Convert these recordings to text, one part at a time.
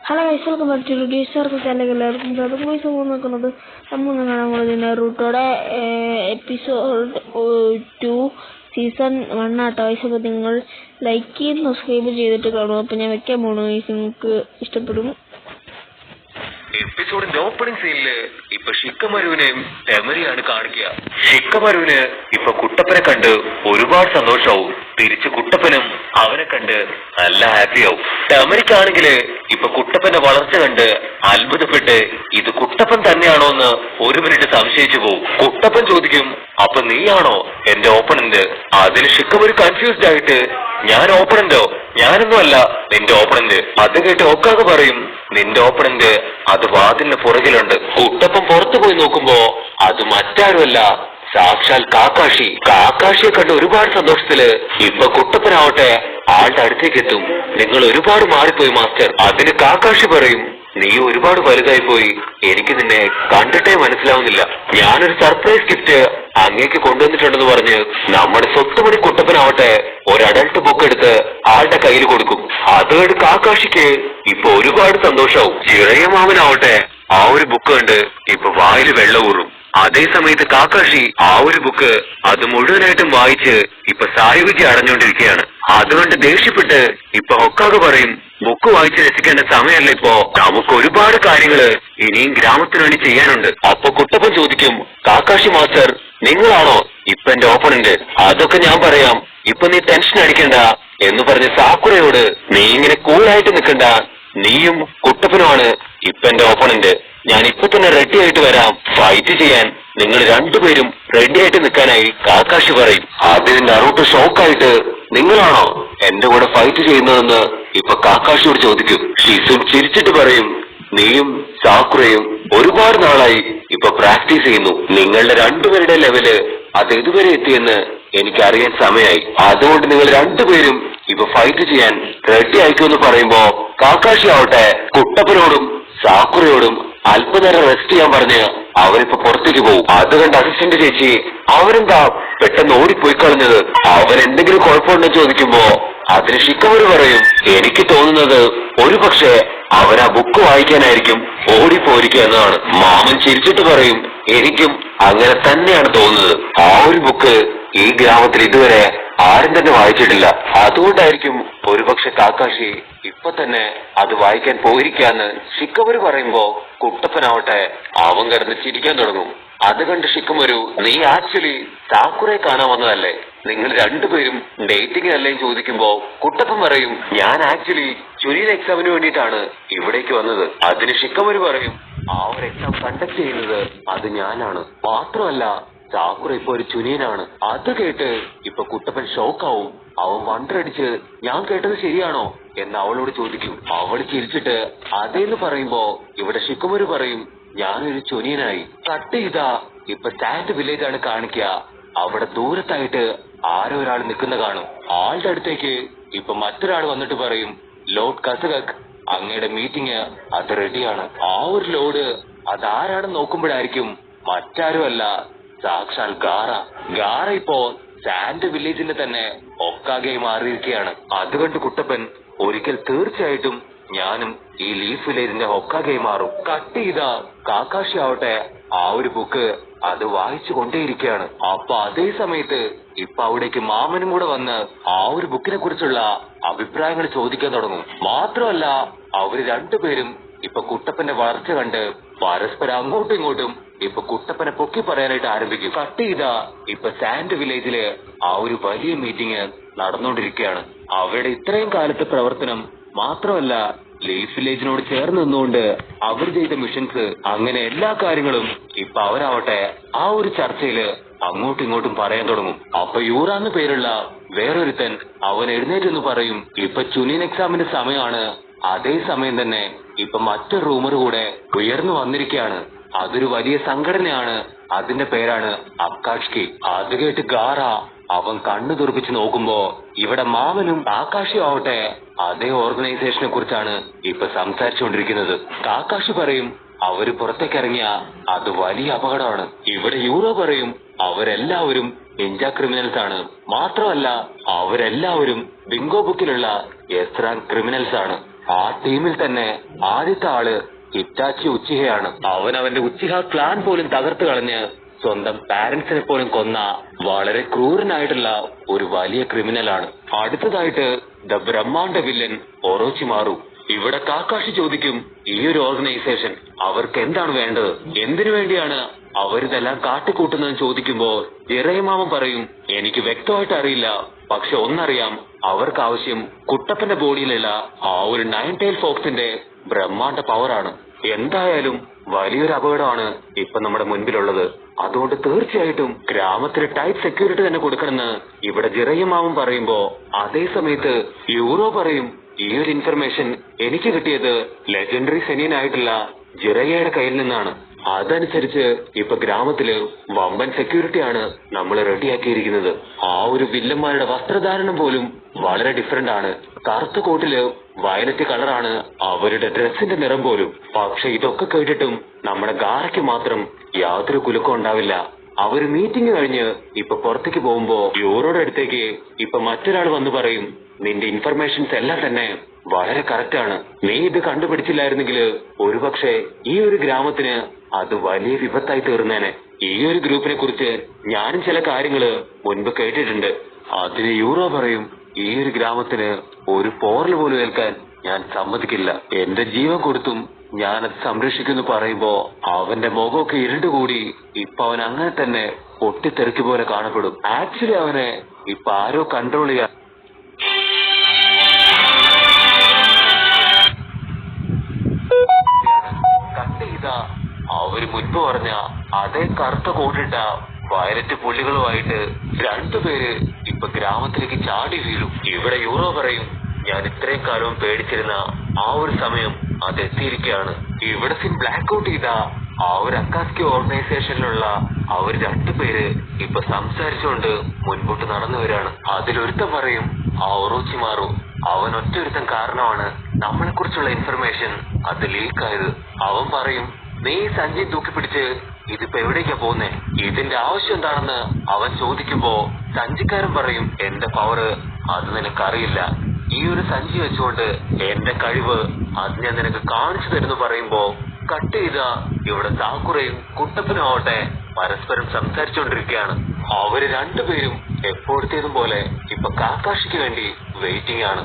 Hello guys, welcome back to ഡിസ്റ്റർക്ക് ചാനലിലേക്ക് എല്ലാവർക്കും സ്വാഗതം. ഗൈസ് നോക്കുന്നത് നമ്മൾ കാണാൻ പോകുന്നത് നറൂട്ടോയുടെ എപ്പിസോഡ് 2 സീസൺ 1 ആട്ടോ. ഗൈസ് അപ്പോൾ നിങ്ങൾ ലൈക്ക് ചെയ്ത് സബ്സ്ക്രൈബ് ചെയ്തിട്ട് കാണും. അപ്പോൾ ഞാൻ വെക്കാൻ പോണു ഗൈസ്, നിങ്ങൾക്ക് ഇഷ്ടപ്പെടും. എപ്പിസോഡിന്റെ ഓപ്പണിംഗ് സീനില് ഇപ്പൊ ഷിക്കമരുവിനെയും ടെമരിയാണ് കാണിക്കുക. ഷിക്കമരുവിന് ഇപ്പൊ കുട്ടപ്പനെ കണ്ട് ഒരുപാട് സന്തോഷമാവും. തിരിച്ച് കുട്ടപ്പനും അവനെ കണ്ട് നല്ല ഹാപ്പിയാവും. ടെമരിക്കാണെങ്കില് ഇപ്പൊ കുട്ടപ്പന്റെ വളർച്ച കണ്ട് അത്ഭുതപ്പെട്ട് ഇത് കുട്ടപ്പൻ തന്നെയാണോ എന്ന് ഒരു മിനിറ്റ് സംശയിച്ചു പോകും. കുട്ടപ്പൻ ചോദിക്കും, അപ്പൊ നീയാണോ എന്റെ ഓപ്പണന്റ്? അതിന് ഷിക്കമരു കൺഫ്യൂസ്ഡ് ആയിട്ട്, ഞാൻ ഓപ്പണന്റോ? ഞാനൊന്നും അല്ല നിന്റെ ഓപ്പണന്റ്. അത് കേട്ട് ഒക്കാകെ പറയും, നിന്റെ ഓപ്പണന്റ് അത് വാതിലിന് പുറകിലുണ്ട്. കുട്ടപ്പൻ പുറത്തു പോയി നോക്കുമ്പോ അത് മറ്റാരുമല്ല, സാക്ഷാൽ കാക്കാഷി. കാക്കാഷിയെ കണ്ട് ഒരുപാട് സന്തോഷത്തില് ഇപ്പൊ കുട്ടപ്പനാവട്ടെ ആളുടെ അടുത്തേക്ക് എത്തും. നിങ്ങൾ ഒരുപാട് മാറിപ്പോയി മാസ്റ്റർ. അതിന് കാക്കാഷി പറയും, നീ ഒരുപാട് വലുതായി പോയി, എനിക്ക് നിന്നെ കണ്ടിട്ടേ മനസ്സിലാവുന്നില്ല. ഞാനൊരു സർപ്രൈസ് ഗിഫ്റ്റ് അങ്ങേക്ക് കൊണ്ടുവന്നിട്ടുണ്ടെന്ന് പറഞ്ഞ് നമ്മുടെ സ്വത്തുമണി കുട്ടപ്പനാവട്ടെ ഒരു അഡൽട്ട് ബുക്ക് എടുത്ത് ആളുടെ കയ്യിൽ കൊടുക്കും. അതുകൊണ്ട് കാക്കാഷിക്ക് ഇപ്പൊ ഒരുപാട് സന്തോഷാവും. ചിറയ മാമനാവട്ടെ ആ ഒരു ബുക്ക് കണ്ട് ഇപ്പൊ വായിൽ വെള്ളമൂറും. അതേ സമയത്ത് കാക്കാഷി ആ ഒരു ബുക്ക് അത് മുഴുവനായിട്ടും വായിച്ച് ഇപ്പൊ സായുവിജി അടഞ്ഞുകൊണ്ടിരിക്കുകയാണ്. അതുകൊണ്ട് ദേഷ്യപ്പെട്ട് ഇപ്പൊ ഒക്കാകെ പറയും, ബുക്ക് വായിച്ച് രസിക്കേണ്ട സമയമല്ല ഇപ്പോ, നമുക്ക് ഒരുപാട് കാര്യങ്ങള് ഇനിയും ഗ്രാമത്തിന് വേണ്ടി ചെയ്യാനുണ്ട്. അപ്പൊ കുട്ടപ്പൻ ചോദിക്കും, കാക്കാഷി മാസ്റ്റർ നിങ്ങളാണോ ഇപ്പൊ എന്റെ ഓപ്പണന്റ്? അതൊക്കെ ഞാൻ പറയാം, ഇപ്പൊ നീ ടെൻഷൻ അടിക്കണ്ട എന്ന് പറഞ്ഞ് സാക്കുറയോട്, നീ ഇങ്ങനെ കൂളായിട്ട് നിൽക്കണ്ട, നീയും കുട്ടപ്പനുമാണ് ഇപ്പൊ എന്റെ ഓപ്പണന്റ്. ഞാൻ ഇപ്പൊ തന്നെ റെഡി ആയിട്ട് വരാം ഫൈറ്റ് ചെയ്യാൻ. നിങ്ങൾ രണ്ടുപേരും റെഡി ആയിട്ട് നിൽക്കാനായി കാക്കാഷി പറയും. ആദ്യം നറൂട്ടോ ഷോക്കായിട്ട്, നിങ്ങളാണോ എന്റെ കൂടെ ഫൈറ്റ് ചെയ്യുന്നതെന്ന് ഇപ്പൊ കാക്കാഷിയോട് ചോദിക്കും. ഷിസും ചിരിച്ചിട്ട് പറയും, നീയും സാക്കുറയും ഒരുപാട് നാളായി ഇപ്പൊ പ്രാക്ടീസ് ചെയ്യുന്നു. നിങ്ങളുടെ രണ്ടുപേരുടെ ലെവല് അത് ഇതുവരെ എത്തിയെന്ന് എനിക്കറിയാൻ സമയമായി. അതുകൊണ്ട് നിങ്ങൾ രണ്ടുപേരും ഇപ്പൊ ഫൈറ്റ് ചെയ്യാൻ റെഡി ആയിക്കുമെന്ന് പറയുമ്പോ കാക്കാഷി ആവട്ടെ കുട്ടപ്പനോടും സാക്കുറയോടും അല്പനേരം റെസ്റ്റ് ചെയ്യാൻ പറഞ്ഞ് അവരിപ്പോ പുറത്തേക്ക് പോകും. അത് കണ്ട് അസിസ്റ്റന്റ് ചേച്ചി, അവരെന്താ പെട്ടെന്ന് ഓടിപ്പോയി കളഞ്ഞത്? അവരെന്തെങ്കിലും കുഴപ്പമുണ്ടെന്ന് ചോദിക്കുമ്പോ അതിന് ഷിക്കമരു പറയും, എനിക്ക് തോന്നുന്നത് ഒരുപക്ഷെ അവരാ ബുക്ക് വായിക്കാനായിരിക്കും ഓടിപ്പോയിരിക്കുക എന്നതാണ്. മാമൻ ചിരിച്ചിട്ട് പറയും, എനിക്കും അങ്ങനെ തന്നെയാണ് തോന്നുന്നത്. ആ ഒരു ബുക്ക് ഈ ഗ്രാമത്തിൽ ഇതുവരെ ആരും തന്നെ വായിച്ചിട്ടില്ല. അതുകൊണ്ടായിരിക്കും ഒരുപക്ഷെ കാക്കാഷി ഇപ്പൊ തന്നെ അത് വായിക്കാൻ പോയിരിക്കാന്ന് ഷിക്കമരു പറയുമ്പോ കുട്ടപ്പനാവട്ടെ അവൻ കിടന്ന് ചിരിക്കാൻ തുടങ്ങും. അത് കണ്ട് ഷിക്കമരു, നീ ആക്ച്വലി സാക്കുറെ കാണാൻ വന്നതല്ലേ? നിങ്ങൾ രണ്ടുപേരും ഡേറ്റിംഗിനല്ലേ ചോദിക്കുമ്പോ കുട്ടപ്പൻ പറയും, ഞാൻ ആക്ച്വലി ചുരിയൻ എക്സാമിന് വേണ്ടിയിട്ടാണ് ഇവിടേക്ക് വന്നത്. അതിന് ഷിക്കമരു പറയും, ആ ഒരു എക്സാം കണ്ടക്ട് ചെയ്യുന്നത് അത് ഞാനാണ്. മാത്രമല്ല സാക്കുറ ഇപ്പൊ ഒരു ചുനിയനാണ്. അത് കേട്ട് ഇപ്പൊ കുട്ടപ്പൻ ഷോക്കാവും. അവൻ വണ്ടടിച്ച്, ഞാൻ കേട്ടത് ശരിയാണോ എന്ന് അവളോട് ചോദിക്കും. അവൾ ചിരിച്ചിട്ട് അതേന്ന് പറയുമ്പോ ഇവിടെ ഷിക്കമരു പറയും, ഞാനൊരു ചുനിയനായി. കട്ട് ചെയ്താ ഇപ്പൊ സാറ്റ് വില്ലേജ് ആണ് കാണിക്കുക. അവിടെ ദൂരത്തായിട്ട് ആരോ ഒരാൾ നിൽക്കുന്ന കാണും. ആളുടെ അടുത്തേക്ക് ഇപ്പൊ മറ്റൊരാൾ വന്നിട്ട് പറയും, ലോർഡ് കസകക് അങ്ങയുടെ മീറ്റിംഗ് അത് റെഡിയാണ്. ആ ഒരു ലോഡ് അതാരാണെന്ന് നോക്കുമ്പോഴായിരിക്കും മറ്റാരും അല്ല, സാക്ഷാൽ ഗാറ. ഗാറ ഇപ്പോ സാൻഡ് വില്ലേജിന്റെ തന്നെ ഒക്കാകെ മാറിയിരിക്കുകയാണ്. അതുകൊണ്ട് കുട്ടപ്പൻ, ഒരിക്കൽ തീർച്ചയായിട്ടും ഞാനും ഈ ലീഫ് വില്ലേജിന്റെ ഒക്കാകെ മാറും. കട്ട് ചെയ്ത കാക്കാഷി ആവട്ടെ ആ ഒരു ബുക്ക് അത് വായിച്ചു കൊണ്ടേയിരിക്കുകയാണ്. അപ്പൊ അതേ സമയത്ത് ഇപ്പൊ അവിടേക്ക് മാമനും കൂടെ വന്ന് ആ ഒരു ബുക്കിനെ കുറിച്ചുള്ള അഭിപ്രായങ്ങൾ ചോദിക്കാൻ തുടങ്ങും. മാത്രമല്ല അവര് രണ്ടുപേരും ഇപ്പൊ കുട്ടപ്പന്റെ വളർച്ച കണ്ട് പരസ്പരം അങ്ങോട്ടും ഇങ്ങോട്ടും ഇപ്പൊ കുട്ടപ്പനെ പൊക്കി പറയാനായിട്ട് ആരംഭിക്കും. കട്ട് ചെയ്ത ഇപ്പൊ സാൻഡ് വില്ലേജില് ആ ഒരു വലിയ മീറ്റിംഗ് നടന്നുകൊണ്ടിരിക്കുകയാണ്. അവരുടെ ഇത്രയും കാലത്തെ പ്രവർത്തനം മാത്രമല്ല, ലീഫ് വില്ലേജിനോട് ചേർന്ന് നിന്നുകൊണ്ട് അവർ ചെയ്ത മിഷൻസ്, അങ്ങനെ എല്ലാ കാര്യങ്ങളും ഇപ്പൊ അവരാവട്ടെ ആ ഒരു ചർച്ചയില് അങ്ങോട്ടും ഇങ്ങോട്ടും പറയാൻ തുടങ്ങും. അപ്പൊ യൂറാന്ന് പേരുള്ള വേറൊരുത്തൻ അവൻ എഴുന്നേറ്റെന്ന് പറയും, ഇപ്പൊ ചുനിയൻ എക്സാമിന്റെ സമയമാണ്. അതേ സമയം തന്നെ ഇപ്പൊ മറ്റൊരു റൂമർ കൂടെ ഉയർന്നു വന്നിരിക്കുകയാണ്. അതൊരു വലിയ സംഘടനയാണ്. അതിന്റെ പേരാണ് അക്കാഷ്കി. അത് കേട്ട് ഗാറ അവൻ കണ്ണു തുറപ്പിച്ച് നോക്കുമ്പോ ഇവിടെ മാമനും കാക്കാഷിയും ആവട്ടെ അതേ ഓർഗനൈസേഷനെ കുറിച്ചാണ് ഇപ്പൊ സംസാരിച്ചുകൊണ്ടിരിക്കുന്നത്. കാക്കാഷി പറയും, അവര് പുറത്തേക്കിറങ്ങിയ അത് വലിയ അപകടമാണ്. ഇവിടെ യൂറോ പറയും, അവരെല്ലാവരും നിഞ്ച ക്രിമിനൽസ് ആണ്. മാത്രമല്ല അവരെല്ലാവരും ബിങ്കോ ബുക്കിലുള്ള എസ് റാങ്ക് ക്രിമിനൽസ് ആണ്. ആ ടീമിൽ തന്നെ ആദ്യത്തെ ആള് ഹിറ്റാച്ചി ഉച്ചിഹയാണ്. അവൻ അവന്റെ ഉച്ചിഹ ക്ലാൻ പോലും തകർത്ത് കളഞ്ഞ് സ്വന്തം പാരന്റ്സിനെ പോലും കൊന്ന വളരെ ക്രൂരനായിട്ടുള്ള ഒരു വലിയ ക്രിമിനലാണ്. അടുത്തതായിട്ട് ദ ബ്രഹ്മാണ്ഡ വില്ലൻ ഒറോച്ചിമാറു. ഇവിടെ കാക്കാഷി ചോദിക്കും, ഈ ഒരു ഓർഗനൈസേഷൻ അവർക്ക് എന്താണ് വേണ്ടത്, എന്തിനു വേണ്ടിയാണ് അവരിതെല്ലാം കാട്ടിക്കൂട്ടുന്നതെന്ന് ചോദിക്കുമ്പോ ഇറയമാമൻ പറയും, എനിക്ക് വ്യക്തമായിട്ട് അറിയില്ല, പക്ഷെ ഒന്നറിയാം, അവർക്ക് ആവശ്യം കുട്ടപ്പന്റെ ബോഡിയിലുള്ള ആ ഒരു 9 tail ഫോക്സിന്റെ ബ്രഹ്മാണ്ഡ പവറാണ്. എന്തായാലും വലിയൊരു അപകടമാണ് ഇപ്പൊ നമ്മുടെ മുൻപിലുള്ളത്. അതുകൊണ്ട് തീർച്ചയായിട്ടും ഗ്രാമത്തിന് ടൈറ്റ് സെക്യൂരിറ്റി തന്നെ കൊടുക്കണമെന്ന് ഇവിടെ ജിറയമാമൻ പറയുമ്പോ അതേ സമയത്ത് യൂറോ പറയും, ഈ ഒരു ഇൻഫർമേഷൻ എനിക്ക് കിട്ടിയത് ലെജൻഡറി സെനിയനായിട്ടുള്ള ജിറയയുടെ കയ്യിൽ നിന്നാണ്. അതനുസരിച്ച് ഇപ്പൊ ഗ്രാമത്തില് വമ്പൻ സെക്യൂരിറ്റിയാണ് നമ്മൾ റെഡിയാക്കിയിരിക്കുന്നത്. ആ ഒരു വില്ലന്മാരുടെ വസ്ത്രധാരണം പോലും വളരെ ഡിഫറെന്റ് ആണ്. കറുത്ത കോട്ടില് വയലറ്റ് കളറാണ് അവരുടെ ഡ്രസ്സിന്റെ നിറം പോലും. പക്ഷെ ഇതൊക്കെ കേട്ടിട്ടും നമ്മുടെ ഗാറയ്ക്ക് മാത്രം യാതൊരു കുലുക്കം ഉണ്ടാവില്ല. അവര് മീറ്റിംഗ് കഴിഞ്ഞ് ഇപ്പൊ പുറത്തേക്ക് പോകുമ്പോ യൂറോയുടെ അടുത്തേക്ക് ഇപ്പൊ മറ്റൊരാൾ വന്ന് പറയും, നിന്റെ ഇൻഫർമേഷൻസ് എല്ലാം തന്നെ വളരെ കറക്റ്റ് ആണ്. നീ ഇത് കണ്ടുപിടിച്ചില്ലായിരുന്നെങ്കിൽ ഒരുപക്ഷെ ഈ ഒരു ഗ്രാമത്തിന് അത് വലിയ വിപത്തായി തീർന്നേനെ. ഈ ഒരു ഗ്രൂപ്പിനെ കുറിച്ച് ഞാനും ചില കാര്യങ്ങള് മുൻപ് കേട്ടിട്ടുണ്ട്. അതിന് യൂറോ പറയും, ഈ ഒരു ഗ്രാമത്തിന് ഒരു പോറൽ പോലും ഏൽക്കാൻ ഞാൻ സമ്മതിക്കില്ല. എന്റെ ജീവൻ കൊടുത്തും ഞാനത് സംരക്ഷിക്കുന്നു പറയുമ്പോ അവന്റെ മുഖമൊക്കെ ഇരുണ്ടുകൂടി ഇപ്പൊ അവൻ അങ്ങനെ തന്നെ പൊട്ടിത്തെറിക്ക് പോലെ കാണപ്പെടും. ആക്ച്വലി അവനെ ഇപ്പൊ ആരോ കൺട്രോൾ ചെയ്യാൻ കട്ട് ചെയ്ത അവര് മുൻപ് പറഞ്ഞ അതേ കറുത്ത കോട്ടിട്ട വയലറ്റ് പുള്ളികളുമായിട്ട് 2 പേര് ഇപ്പൊ ഗ്രാമത്തിലേക്ക് ചാടി വീഴും. ഇവിടെ യൂറോ പറയും, ഞാൻ ഇത്രയും കാലവും പേടിച്ചിരുന്ന ആ ഒരു സമയം അതെത്തിയിരിക്കുകയാണ്. ഇവിടെ ബ്ലാക്ക് ഔട്ട് ചെയ്ത ആ ഒരു അക്കാസ്കി ഓർഗനൈസേഷനിലുള്ള അവർ 2 പേര് ഇപ്പൊ സംസാരിച്ചുകൊണ്ട് മുൻപോട്ട് നടന്നു വരികയാണ്. അതിലൊരുത്തൻ പറയും, ആ ഒറോച്ചിമാറു അവൻ ഒറ്റൊരുത്തൻ കാരണമാണ് നമ്മളെ കുറിച്ചുള്ള ഇൻഫർമേഷൻ അത് ലീക്കായത്. അവൻ പറയും, നീ സഞ്ജയ് തൂക്കിപ്പിടിച്ച് ഇതിപ്പോ എവിടേക്കാ പോകുന്നേ, ഇതിന്റെ ആവശ്യം എന്താണെന്ന് അവൻ ചോദിക്കുമ്പോ സഞ്ജിക്കാരൻ പറയും, എന്റെ പവർ അത് നിനക്കറിയില്ല, ഈ ഒരു സഞ്ചി വെച്ചുകൊണ്ട് എന്റെ കഴിവ് അത് ഞാൻ നിനക്ക് കാണിച്ചു തരുന്നു പറയുമ്പോ കട്ട് ചെയ്ത ഇവിടെ സാക്കുറയും കുട്ടപ്പനും ആവട്ടെ പരസ്പരം സംസാരിച്ചുകൊണ്ടിരിക്കുകയാണ്. അവര് 2 പേരും എപ്പോഴത്തേതും പോലെ ഇപ്പൊ കാക്കാഷിക്ക് വേണ്ടി വെയിറ്റിംഗ് ആണ്.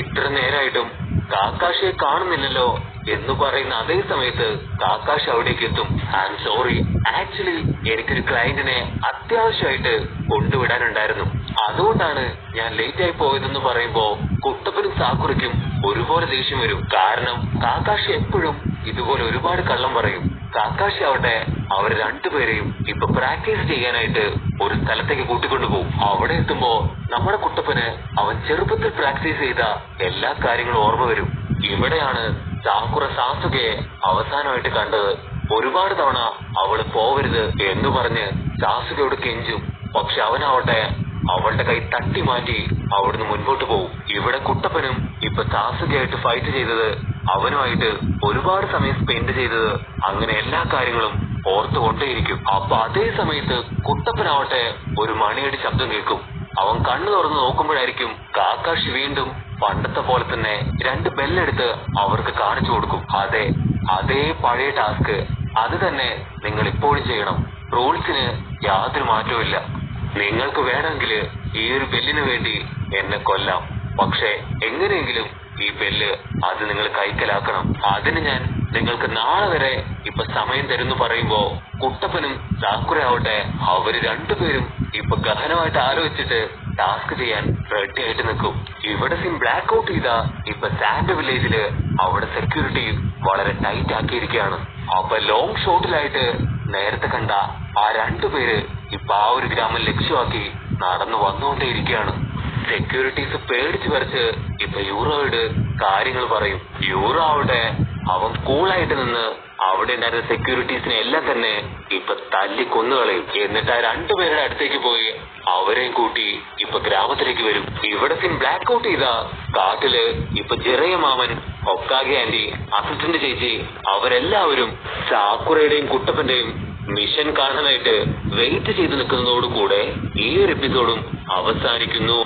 ഇത്ര നേരായിട്ടും കാക്കാഷിയെ കാണുന്നില്ലല്ലോ എന്ന് പറയുന്ന അതേ സമയത്ത് കാക്കാഷ് അവിടേക്ക് എത്തും. ഐ ആം സോറി, ആക്ച്വലി എനിക്കൊരു ക്ലയന്റിനെ അത്യാവശ്യമായിട്ട് കൊണ്ടുവിടാനുണ്ടായിരുന്നു, അതുകൊണ്ടാണ് ഞാൻ ലേറ്റ് ആയി പോയതെന്ന് പറയുമ്പോ കുട്ടപ്പനും സാക്കുറയ്ക്കും ഒരുപോലെ ദേഷ്യം വരും. കാരണം കാക്കാഷി എപ്പോഴും ഇതുപോലെ ഒരുപാട് കള്ളം പറയും. കാക്കാഷി ആവട്ടെ അവർ 2 പേരെയും ഇപ്പൊ പ്രാക്ടീസ് ചെയ്യാനായിട്ട് ഒരു സ്ഥലത്തേക്ക് കൂട്ടിക്കൊണ്ടുപോകും. അവിടെ എത്തുമ്പോ നമ്മുടെ കുട്ടപ്പന് അവൻ ചെറുപ്പത്തിൽ പ്രാക്ടീസ് ചെയ്ത എല്ലാ കാര്യങ്ങളും ഓർമ്മ വരും. ഇവിടെയാണ് സാക്കുറ സാസുകയെ അവസാനമായിട്ട് കണ്ടത്. ഒരുപാട് തവണ അവള് പോവരുത് എന്ന് പറഞ്ഞ് സാസുകയോട് കെഞ്ചും. പക്ഷെ അവനാവട്ടെ അവളുടെ കൈ തട്ടി മാറ്റി അവിടുന്ന് മുൻപോട്ട് പോകും. ഇവിടെ കുട്ടപ്പനും ഇപ്പൊ സാസുകയായിട്ട് ഫൈറ്റ് ചെയ്തത്, അവനുമായിട്ട് ഒരുപാട് സമയം സ്പെൻഡ് ചെയ്തത്, അങ്ങനെ എല്ലാ കാര്യങ്ങളും ഓർത്തുകൊണ്ടേയിരിക്കും. അപ്പൊ അതേ സമയത്ത് കുട്ടപ്പനാവട്ടെ ഒരു മണിയടി ശബ്ദം കേൾക്കും. അവൻ കണ്ണു തുറന്ന് നോക്കുമ്പോഴായിരിക്കും കാക്കാഷി വീണ്ടും പണ്ടത്തെ പോലെ തന്നെ 2 ബെല്ലെടുത്ത് അവർക്ക് കാണിച്ചു കൊടുക്കും. അതേ പഴയ ടാസ്ക് അത് തന്നെ നിങ്ങൾ ഇപ്പോഴും ചെയ്യണം. റൂൾസിന് യാതൊരു മാറ്റവും ഇല്ല. നിങ്ങൾക്ക് വേണമെങ്കിൽ ഈ ഒരു ബെല്ലിന് വേണ്ടി എന്നെ കൊല്ലാം, പക്ഷെ എങ്ങനെയെങ്കിലും ഈ ബെല്ല് അത് നിങ്ങൾ കൈക്കലാക്കണം. അതിന് ഞാൻ നിങ്ങൾക്ക് നാളെ വരെ ഇപ്പൊ സമയം തരുന്നു പറയുമ്പോ കുട്ടപ്പനും സാക്കുറയാവട്ടെ അവര് 2 പേരും ഇപ്പൊ ഗഹനമായിട്ട് ആലോചിച്ചിട്ട് ടാസ്ക് ചെയ്യാൻ റെഡി ആയിട്ട് നിൽക്കും. ഇവിടെ ബ്ലാക്ക് ഔട്ട് ചെയ്ത ഇപ്പൊ സാൻഡ് വില്ലേജില് അവിടെ സെക്യൂരിറ്റി വളരെ ടൈറ്റ് ആക്കിയിരിക്കുകയാണ്. അപ്പൊ ലോങ് ഷോട്ടിലായിട്ട് നേരത്തെ കണ്ട ആ 2 പേര് ഇപ്പൊ ആ ഒരു ഗ്രാമം ലക്ഷ്യമാക്കി നടന്നു വന്നുകൊണ്ടേയിരിക്കുകയാണ്. സെക്യൂരിറ്റീസ് പേടിച്ചു വരച്ച് ഇപ്പൊ യൂറോയോട് കാര്യങ്ങൾ പറയും. യൂറോ ആവട്ടെ അവൻ കൂളായിട്ട് നിന്ന് അവിടെ ഉണ്ടായിരുന്ന സെക്യൂരിറ്റീസിനെ എല്ലാം തന്നെ ഇപ്പൊ തല്ലി കൊന്നുകളയും. എന്നിട്ട് ആ 2 പേരുടെ അടുത്തേക്ക് പോയി അവരെയും കൂട്ടി ഇപ്പൊ ഗ്രാമത്തിലേക്ക് വരും. ഇവിടെ ബ്ലാക്ക് ഔട്ട് ചെയ്ത കാട്ടില് ഇപ്പൊ ജിറയ മാമൻ, ഒക്കാഗെ ആന്റി, അസിസ്റ്റന്റ് ചേച്ചി അവരെല്ലാവരും സാക്കുറയുടെയും കുട്ടപ്പന്റെയും മിഷൻ കാണാനായിട്ട് വെയിറ്റ് ചെയ്ത് നിൽക്കുന്നതോടുകൂടെ ഈ ഒരു എപ്പിസോഡും അവസാനിക്കുന്നു.